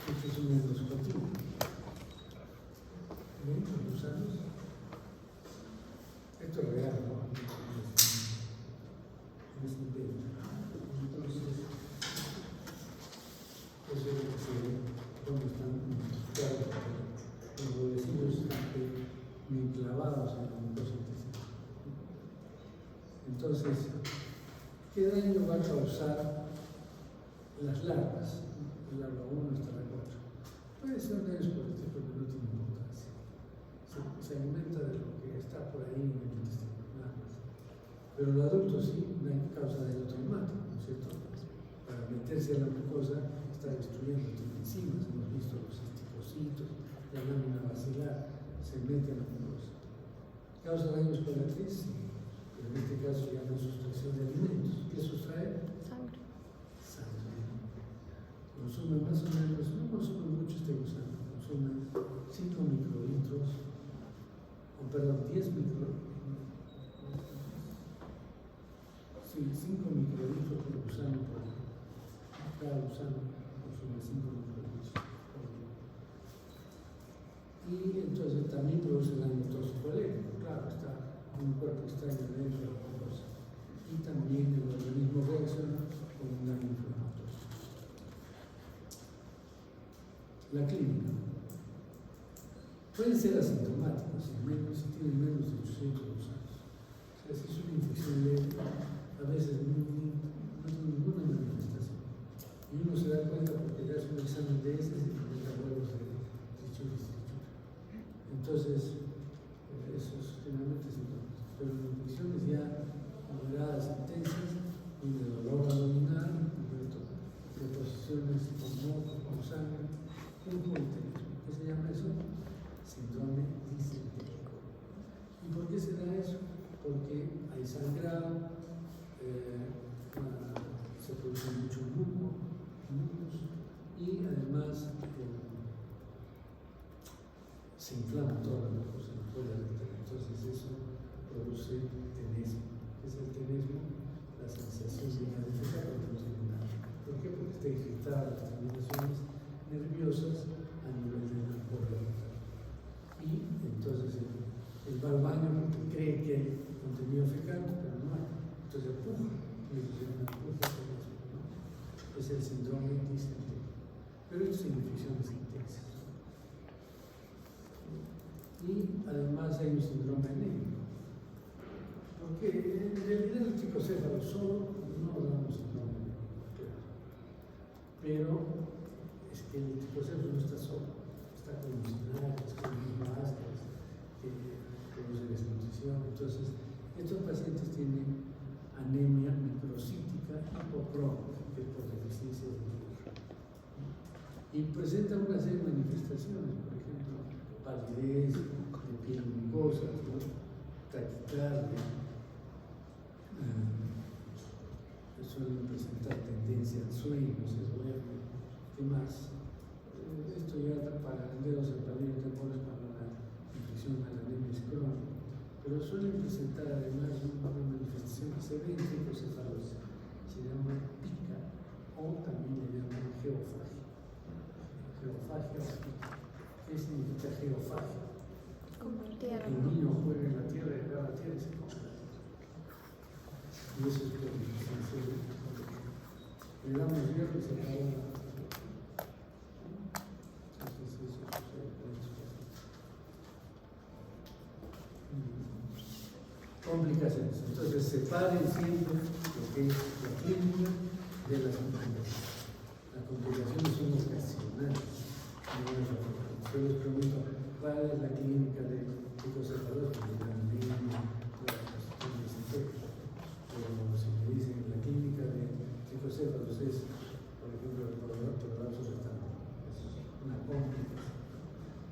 Speaker 1: Esto es una endoscopía. ¿Ven? Con los años. Esto es real, ¿no? Es un tema. Entonces, eso es lo que se ve cuando están los huevecillos bien clavados en la mucosa intestinal. Entonces, ¿qué daño va a causar las larvas? La larva 1 hasta la 4. Puede ser daños por este, porque no tiene importancia. Se alimenta de lo que está por ahí en el intestino, nada más. Pero los adultos sí causa daño traumático, ¿no es cierto? Para meterse a la mucosa está destruyendo enzimas, hemos visto los esticocitos, la lámina basilar, se mete a la mucosa. ¿Causa daños colaterales? Sí, pero en este caso se llama sustracción de alimentos. ¿Qué sustrae?
Speaker 2: Sangre.
Speaker 1: Sangre. Consume más o menos, no consume mucho este gusano, consume 5 microlitros, o perdón, 10 microlitros. Sí, 5 microlitros por gusano por día. Cada gusano consume 5 microlitros por día. Y entonces también produce daño toxicológico, claro, está un cuerpo extraño dentro de la mucosa. Y también el organismo reacciona con un daño inflamatorio. La clínica. Pueden ser asintomáticos, si tienen menos de 800 gusanos. O sea, si es una infección leve, a veces no tiene ninguna manifestación. Y uno se da cuenta porque le hace un examen de heces y encuentra huevos de trichura y trichura. Entonces, eso es generalmente sintomático. Pero en infecciones ya moderadas, intensas, donde dolor abdominal, preposiciones con moco, con sangre, un tenesmo. ¿Qué se llama eso? Síndrome disentérico. ¿Y por qué se da eso? Porque hay sangrado, se produce mucho mucus, y además se inflama toda la mucosa, no puede rectal. Entonces eso produce tenesmo. ¿Qué es el tenesmo? La sensación de una defeca pero no tiene nada. ¿Por qué? Porque está irritada las terminaciones nerviosas a nivel de la correa rectal. Y entonces él va al baño porque cree que hay contenido fecal, pero no hay. Entonces puja, y se llama puja tenesmo, ¿no? Es el síndrome disentérico. Pero esto es infecciones intensas. Y además hay un síndrome anémico. Porque en realidad el tricocéfalo solo no da un síndrome anémico, claro. Pero es que el tricocéfalo no está solo, está con los sinapsis, con los ácidos, que produce desnutrición. Entonces, estos pacientes tienen anemia microcítica hipocrónica, que es por deficiencia de hierro. Y presentan una serie de manifestaciones, por ejemplo, palidez, de piel mucosa, ¿no? Taquicardia, suelen presentar tendencia al sueño, se duerme. ¿Qué más? Esto ya para dedos del palillo temporal para la infección de la anemia crónica, pero suelen presentar además una manifestación que se ve en tricocefalosis, se llama pica o también le llaman geofagia. Geofagia o pica. ¿Qué significa geofagia?
Speaker 2: Como tierra.
Speaker 1: El niño juega en la tierra y agarra la tierra y se come la tierra. Y eso es lo que le damos hierro y se acabó la tierra. Entonces eso sucede con estos pacientes. Complicaciones. Entonces separen siempre lo que es la clínica de las complicaciones. Las complicaciones son ocasionales. Yo les pregunto, ¿cuál es la clínica de tricocefalosis? Pero si me dicen la clínica de tricocéfalos es, por ejemplo, el prolapso rectal, es una complicación.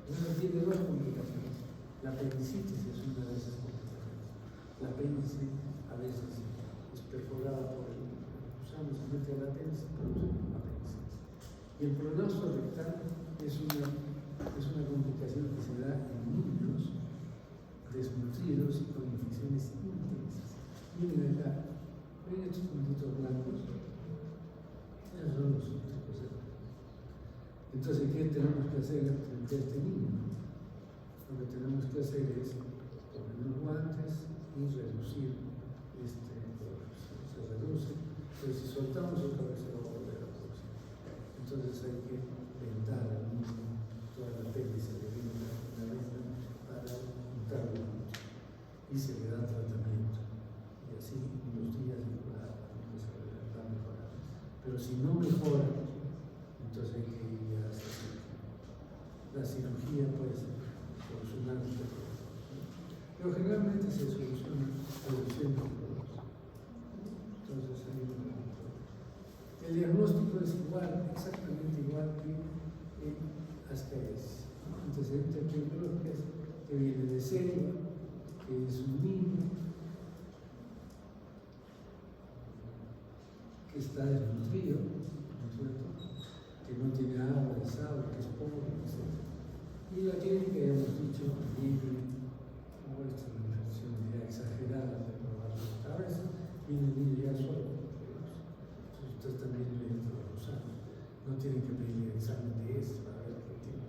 Speaker 1: Uno tiene dos complicaciones. La apendicitis es una de esas complicaciones. La apéndice a veces es perforada por el gusano, se mete al apéndice y produce apendicitis. Y el prolapso rectal es una complicación que se da en niños desnutridos y que hacer es poner los guantes y reducir, se reduce, pero si soltamos otra vez se va a volver a producir. Entonces hay que vendar al mismo toda la pelvis que viene en la venda para untarlo mucho y se le da tratamiento. Y así unos días va a mejorar. Pero si no mejora, entonces hay que ir a hacer cirugía. La cirugía puede solucionar este problema, pero generalmente se soluciona reduciendo los productos. Entonces hay un control. El diagnóstico es igual, exactamente igual que ascaris. Antecedente primero que viene de selva, que es un niño que está desnutrido, ¿no es cierto? Que no tiene agua, desagüe, que es pobre, etc. Y la clínica, ya hemos dicho, viene, como esta es una infección ya exagerada de probar la cabeza, viene el niño ya solo. Entonces ustedes también le entran los años. No tienen que pedir el examen de para ver qué tiene.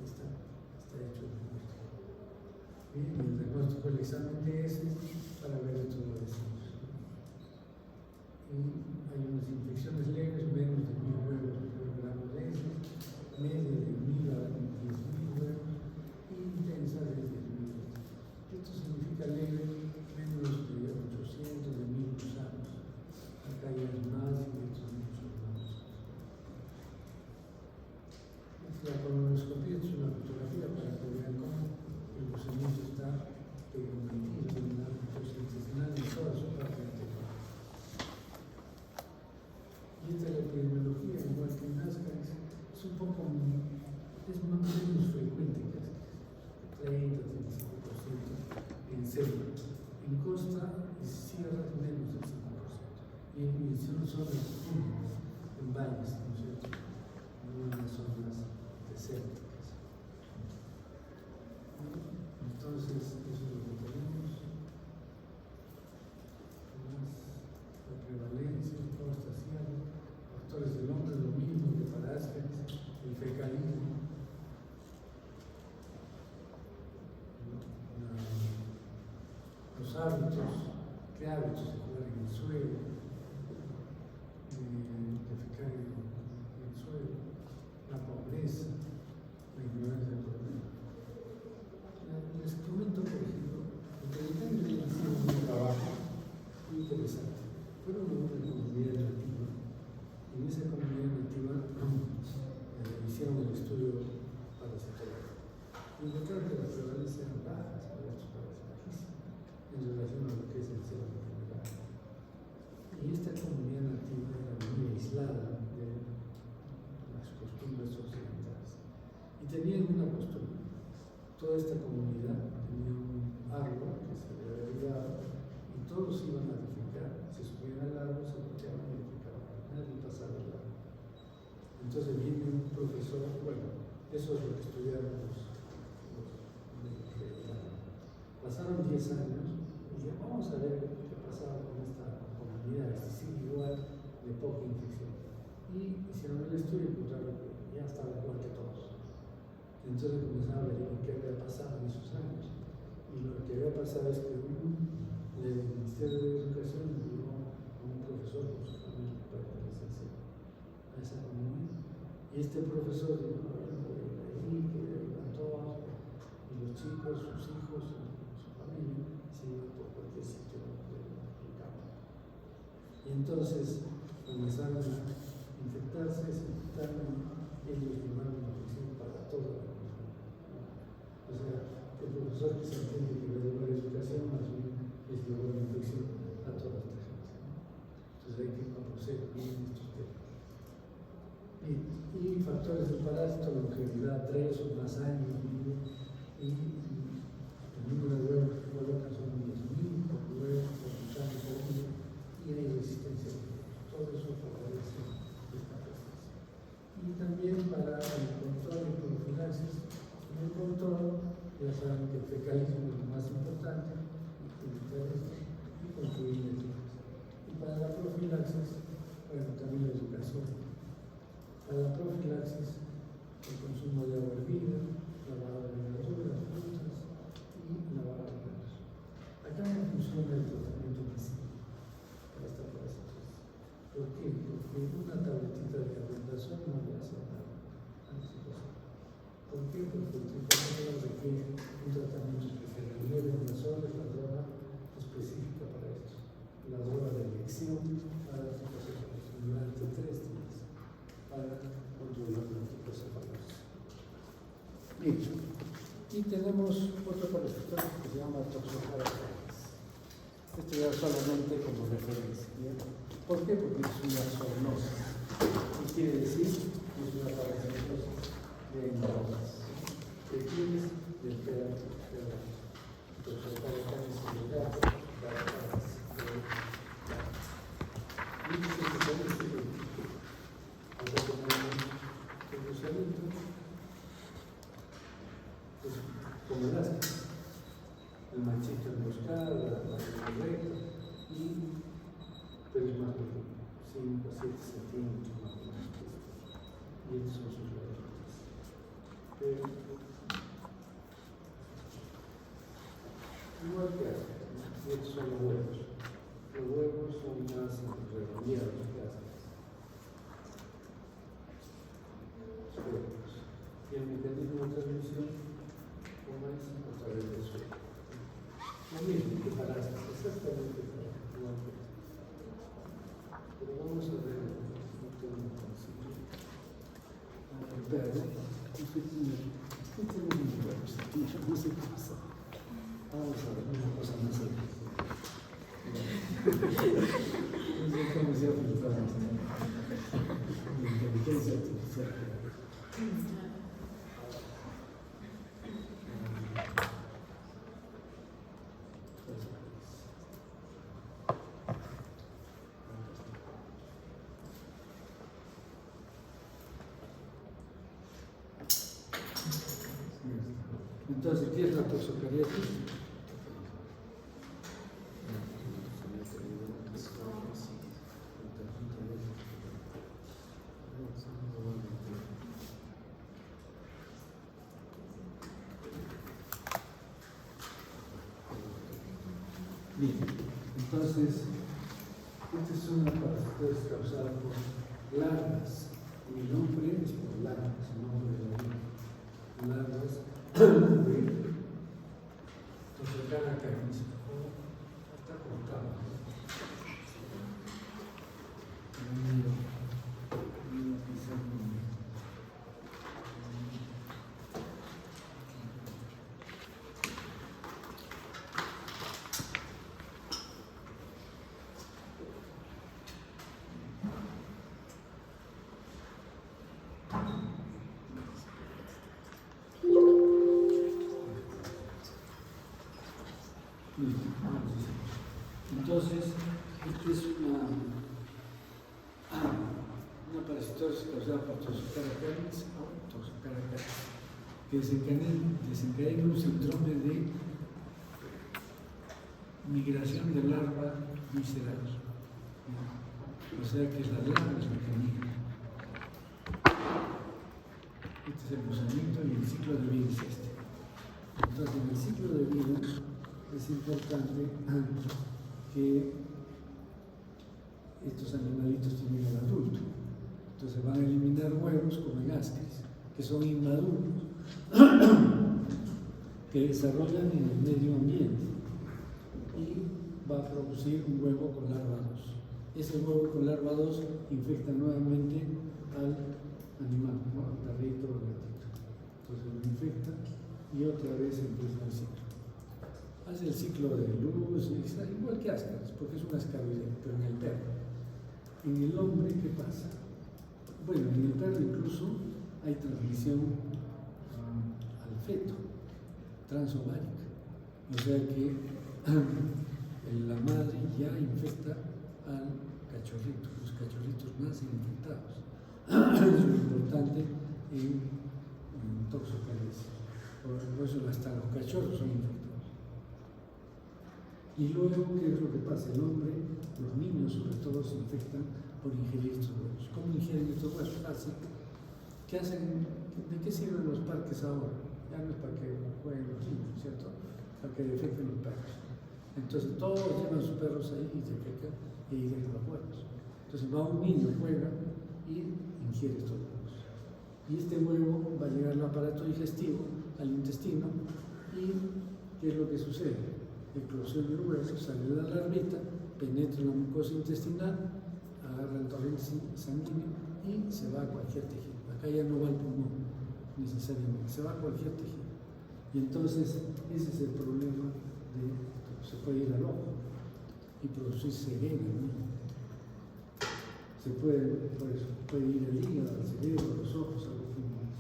Speaker 1: Está hecho el diagnóstico. Bien, y el diagnóstico del examen de para ver todo eso. Y hay unas infecciones leves, menos de 1000 huevos por gramo de heces, media de 1000 a 10.000 huevos, y intensa de 10.000. Esto significa leve, menos de 800, de 1000 gusanos. Acá hay más y estos muchos más. La colonoscopia es una fotografía para que vean cómo el gusanillo está metido en la mucosa intestinal en toda su parte anterior. Y esta es la epidemiología, igual que en ascaris, es un poco es más menos frecuente, casi 30-35% en selva. En costa y sierra menos del 5%. Y en zonas húmedas, en valles, ¿no es cierto? No en las zonas desérticas. Entonces, eso es lo que tenemos. La prevalencia, costa, sierra. Factores del hombre, lo mismo que para ascaris, el fecalismo, los hábitos, qué hábitos de jugar en el suelo, de defecar en el suelo, la pobreza, la ignorancia del problema. Les comento, por ejemplo, que el hicieron un trabajo muy interesante. Fueron una comunidad nativa. En esa comunidad nativa hicieron el estudio parasitológico. Y encontraron que las prevalencias eran bajas, para estos países bajísimas, en relación a lo que es el ser general. Y esta comunidad nativa era muy aislada de las costumbres occidentales. Y tenían una costumbre. Toda esta comunidad tenía un árbol que se le había ayudado y todos iban a defecar. Se subían al árbol, se volteaban y defecaban. Nadie pasaba el árbol. Entonces viene un profesor, bueno, eso es lo que estudiaron los pasaron 10 años y dijeron, vamos a ver qué pasaba con esta comunidad, si sigue igual de poca infección. Y hicieron el estudio y encontraron que ya estaba igual que todos. Entonces comenzaron a ver qué había pasado en esos años. Y lo que había pasado es que el Ministerio de Educación envió a un profesor con su familia para pertenecer a esa comunidad. Y este profesor dijo, ahí que levantó y los chicos, sus hijos, su familia, se iban por cualquier sitio del campo. Y entonces comenzaron a infectarse, se infectaron, ellos llevaron la infección para toda la comunidad. O sea, el profesor que se entiende que va a llevar educación, más bien les llevó la infección a toda esta gente. Entonces hay que conocer bien estos temas. Y factores del parásito, longevidad, 3 o más años, y el número de huevos que colocan son 10.000 por huevo, por gusano por día, y hay resistencia. Todo eso favorece esta presencia. Y también para el control y profilaxis, en el control, ya saben que el fecalismo es lo más importante, y construir métodos. Y para la profilaxis, bueno, también la educación. Para la profilaxis, el consumo de agua hervida, lavado de verduras, frutas, tenemos otro parasitorio que se llama Toxocaracales. Esto ya solamente como referencia. ¿Bien? ¿Por qué? Porque es una zoonosis. ¿Qué quiere decir? Es una parasitosis de endogas. ¿Qué tienes? Del pedazo. Toxocaracales es el gato, caracales. Y se establece que ahora con los alimentos, pues como el asco, el machito emboscado, la recta, pero es más pequeño, 5 a 7 centímetros más o menos. Y estos son sus variantes. Pero, igual que asco, y estos son los huevos. Los huevos son más redondeados que ascas. Y el mecanismo de transmisión, como es a través del suelo. Lo mismo que para ascas, exactamente igual que ascas. Pero vamos a ver un tema sencillo. Espera, no sé qué pasa. Vamos a ver una cosa más sencilla. No sé cómo se ha filtrado la inteligencia artificial. Entonces, ¿qué es la toxocariasis? Bien, entonces, esta es una parasitosis causada por larvas. Mi nombre es por larvas, el nombre de la vida. Larvas de Toxocaracales. Está cortado. Entonces, esta es una parasitosis causada por Toxocaracales o Toxocaracales, que desencadena un síndrome de migración de larva visceral. O sea que es la larva es la que migra. Este es el funcionamiento y el ciclo de vida es este. Entonces, en el ciclo de vida es importante que estos animalitos tienen al adulto. Entonces van a eliminar huevos como en ascris, que son inmaduros, que desarrollan en el medio ambiente y va a producir un huevo con larva 2. Ese huevo con larva 2 infecta nuevamente al animal, ¿no? Al perrito o al gatito. Entonces lo infecta y otra vez empieza el ciclo. Hace el ciclo de luz, igual que ascaris, porque es una ascaris, pero en el perro. En el hombre, ¿qué pasa? Bueno, en el perro incluso hay transmisión al feto, transovárica. O sea que la madre ya infecta al cachorrito, los cachorritos nacen infectados. Eso es importante en toxocariasis. Por eso hasta los cachorros son infectados. Y luego, ¿qué es lo que pasa? El hombre, los niños sobre todo, se infectan por ingerir estos huevos. ¿Cómo ingieren estos huevos? Así. ¿Qué hacen? ¿De qué sirven los parques ahora? Ya no es para que jueguen los niños, ¿cierto? Para que defequen los perros. Entonces todos llevan sus perros ahí y defecan y dejan los huevos. Entonces va un niño, juega y ingiere estos huevos. Y este huevo va a llegar al aparato digestivo, al intestino, y ¿qué es lo que sucede? Eclosión del huevo, sale la larvita, penetra en la mucosa intestinal, agarra el torrente sanguíneo y se va a cualquier tejido. Acá ya no va al pulmón necesariamente, se va a cualquier tejido. Y Y entonces ese es el problema de se puede ir al ojo y producir ceguera en el niño. Se puede, por eso, puede ir el hígado, al cerebro, a los ojos, a los pulmones.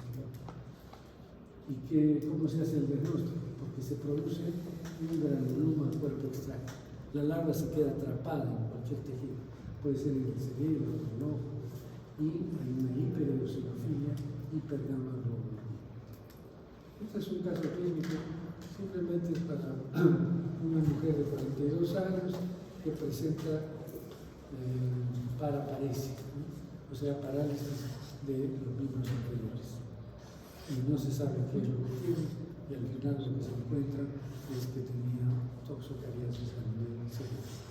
Speaker 1: ¿Y cómo se hace el diagnóstico? Porque se produce un granuloma al cuerpo extraño. La larva se queda atrapada en cualquier tejido, puede ser en el cerebro, en el ojo, y hay una hipereosinofilia, hipergamma-globulina. Este es un caso clínico, simplemente es para una mujer de 42 años que presenta paraparesia, ¿no? O sea, parálisis de los miembros inferiores. Y no se sabe qué es lo que tiene, y al final lo que se encuentra es que tenía toxocariasis a nivel cerebral.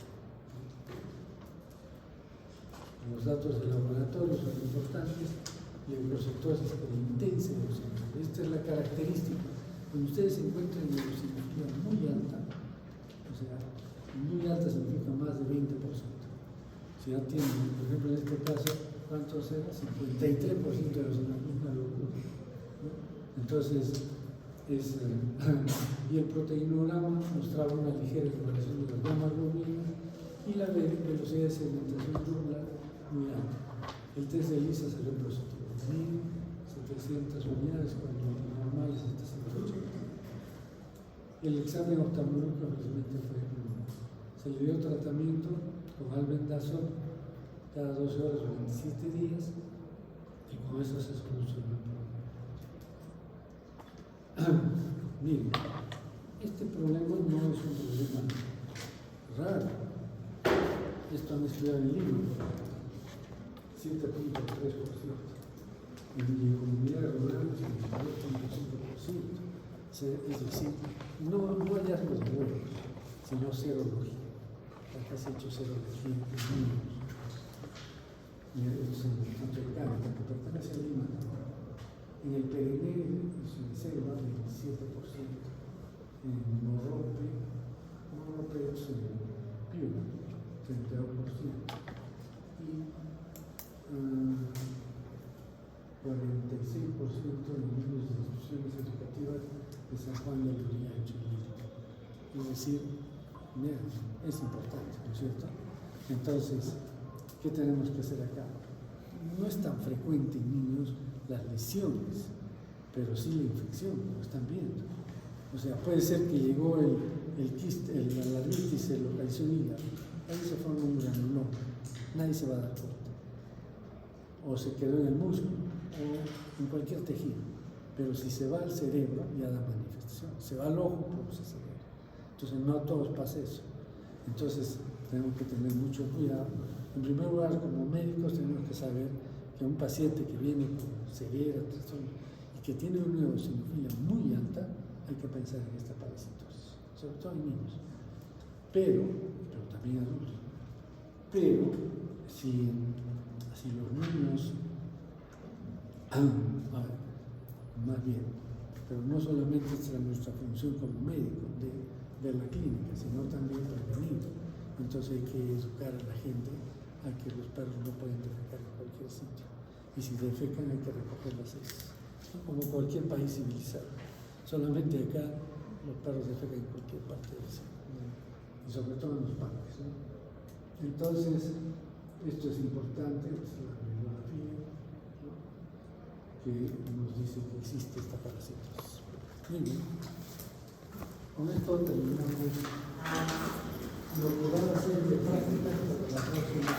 Speaker 1: Los datos del laboratorio son importantes. Leucocitosis intensa en los eosinofilia. Esta es la característica. Cuando ustedes se encuentran en eosinofilia muy alta, o sea, muy alta significa más de 20%. Si ya tienen, por ejemplo, en este caso, ¿cuánto será? 53% de eosinofilia locura, ¿no? Entonces, y el proteinograma mostraba una ligera elevación de las gamma-globulinas y la velocidad de sedimentación tubular muy alta. El test de ELISA salió positivo, 1.700 unidades, cuando lo normal es 780. El examen oftalmológico realmente fue normal. Se le dio tratamiento con albendazol cada 12 horas o 27 días y con eso se solucionó el problema. Miren, este problema no es un problema raro. Esto han estudiado en el libro. 7.3%. En mi comunidad rural, 52.5%. Es decir, no hallazgos de huevos, sino serología. Acá se ha hecho serología en niños. Y es en el centro de Cádiz, que pertenece a Lima. En el Perineo, en selva, 27%. En Morrope es en Piura, 32%. Y 46% de niños de instituciones educativas de San Juan de Lurigancho. Es decir, es importante, ¿no es cierto? Entonces, ¿qué tenemos que hacer acá? No es tan frecuente en niños las lesiones, pero sí la infección, lo están viendo. O sea, puede ser que llegó el quiste, la larvitis, se localizó en el hígado, ahí se forma un granuloma, nadie se va a dar cuenta. O se quedó en el músculo, o en cualquier tejido. Pero si se va al cerebro, ya da manifestación. Se va al ojo, produce cerebro. Entonces, no a todos pasa eso. Entonces, tenemos que tener mucho cuidado. En primer lugar, como médicos, tenemos que saber que un paciente que viene con ceguera, trastorno, y que tiene una eosinofilia muy alta, hay que pensar en esta parasitosis, sobre todo en niños. Pero también adultos. Pero, si los niños, más bien, pero no solamente es nuestra función como médico de la clínica, sino también prevenir. Entonces hay que educar a la gente a que los perros no pueden defecar en cualquier sitio. Y si defecan hay que recoger las heces, como cualquier país civilizado. Solamente acá los perros defecan en cualquier parte del sitio, ¿no? Y sobre todo en los parques, ¿no? Entonces, esto es importante, es la bibliografía, ¿no?, que nos dice que existe esta parasitosis. Muy bien. Con esto terminamos lo que va a ser de práctica para la próxima.